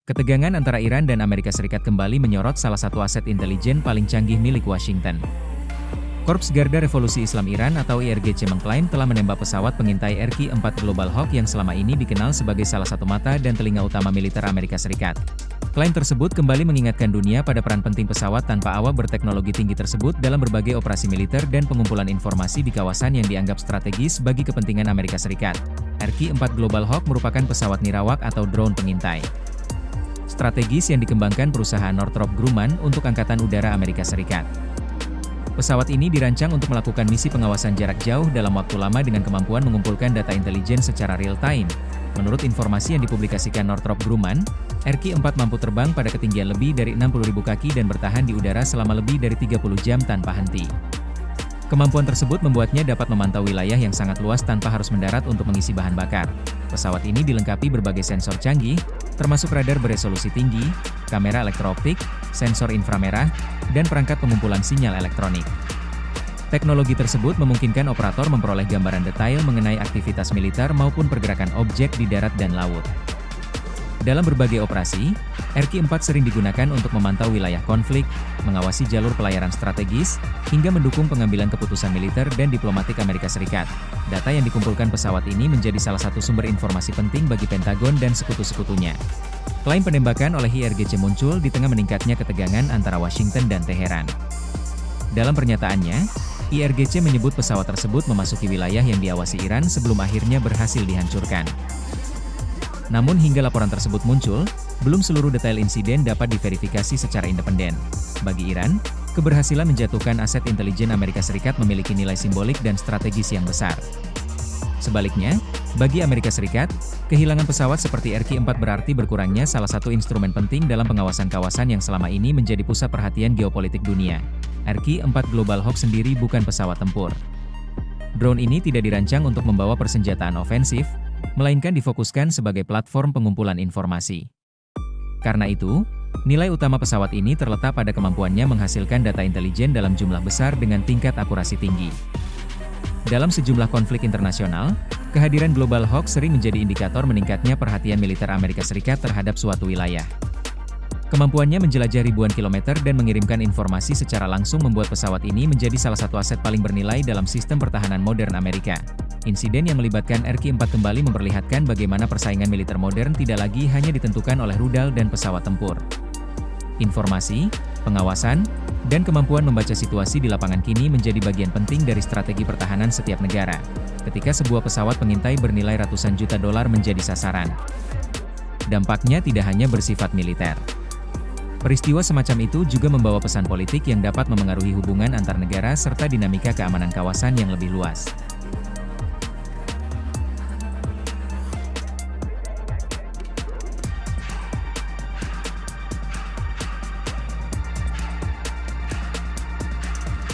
Ketegangan antara Iran dan Amerika Serikat kembali menyorot salah satu aset intelijen paling canggih milik Washington. Korps Garda Revolusi Islam Iran atau IRGC mengklaim telah menembak pesawat pengintai RQ-4 Global Hawk yang selama ini dikenal sebagai salah satu mata dan telinga utama militer Amerika Serikat. Klaim tersebut kembali mengingatkan dunia pada peran penting pesawat tanpa awak berteknologi tinggi tersebut dalam berbagai operasi militer dan pengumpulan informasi di kawasan yang dianggap strategis bagi kepentingan Amerika Serikat. RQ-4 Global Hawk merupakan pesawat nirawak atau drone pengintai strategis yang dikembangkan perusahaan Northrop Grumman untuk Angkatan Udara Amerika Serikat. Pesawat ini dirancang untuk melakukan misi pengawasan jarak jauh dalam waktu lama dengan kemampuan mengumpulkan data intelijen secara real-time. Menurut informasi yang dipublikasikan Northrop Grumman, RQ-4 mampu terbang pada ketinggian lebih dari 60.000 kaki dan bertahan di udara selama lebih dari 30 jam tanpa henti. Kemampuan tersebut membuatnya dapat memantau wilayah yang sangat luas tanpa harus mendarat untuk mengisi bahan bakar. Pesawat ini dilengkapi berbagai sensor canggih, termasuk radar beresolusi tinggi, kamera elektrooptik, sensor inframerah, dan perangkat pengumpulan sinyal elektronik. Teknologi tersebut memungkinkan operator memperoleh gambaran detail mengenai aktivitas militer maupun pergerakan objek di darat dan laut. Dalam berbagai operasi, RQ-4 sering digunakan untuk memantau wilayah konflik, mengawasi jalur pelayaran strategis, hingga mendukung pengambilan keputusan militer dan diplomatik Amerika Serikat. Data yang dikumpulkan pesawat ini menjadi salah satu sumber informasi penting bagi Pentagon dan sekutu-sekutunya. Klaim penembakan oleh IRGC muncul di tengah meningkatnya ketegangan antara Washington dan Teheran. Dalam pernyataannya, IRGC menyebut pesawat tersebut memasuki wilayah yang diawasi Iran sebelum akhirnya berhasil dihancurkan. Namun hingga laporan tersebut muncul, belum seluruh detail insiden dapat diverifikasi secara independen. Bagi Iran, keberhasilan menjatuhkan aset intelijen Amerika Serikat memiliki nilai simbolik dan strategis yang besar. Sebaliknya, bagi Amerika Serikat, kehilangan pesawat seperti RQ-4 berarti berkurangnya salah satu instrumen penting dalam pengawasan kawasan yang selama ini menjadi pusat perhatian geopolitik dunia. RQ-4 Global Hawk sendiri bukan pesawat tempur. Drone ini tidak dirancang untuk membawa persenjataan ofensif, melainkan difokuskan sebagai platform pengumpulan informasi. Karena itu, nilai utama pesawat ini terletak pada kemampuannya menghasilkan data intelijen dalam jumlah besar dengan tingkat akurasi tinggi. Dalam sejumlah konflik internasional, kehadiran Global Hawk sering menjadi indikator meningkatnya perhatian militer Amerika Serikat terhadap suatu wilayah. Kemampuannya menjelajah ribuan kilometer dan mengirimkan informasi secara langsung membuat pesawat ini menjadi salah satu aset paling bernilai dalam sistem pertahanan modern Amerika. Insiden yang melibatkan RQ-4 kembali memperlihatkan bagaimana persaingan militer modern tidak lagi hanya ditentukan oleh rudal dan pesawat tempur. Informasi, pengawasan, dan kemampuan membaca situasi di lapangan kini menjadi bagian penting dari strategi pertahanan setiap negara. Ketika sebuah pesawat pengintai bernilai ratusan juta dolar menjadi sasaran, dampaknya tidak hanya bersifat militer. Peristiwa semacam itu juga membawa pesan politik yang dapat memengaruhi hubungan antar negara serta dinamika keamanan kawasan yang lebih luas.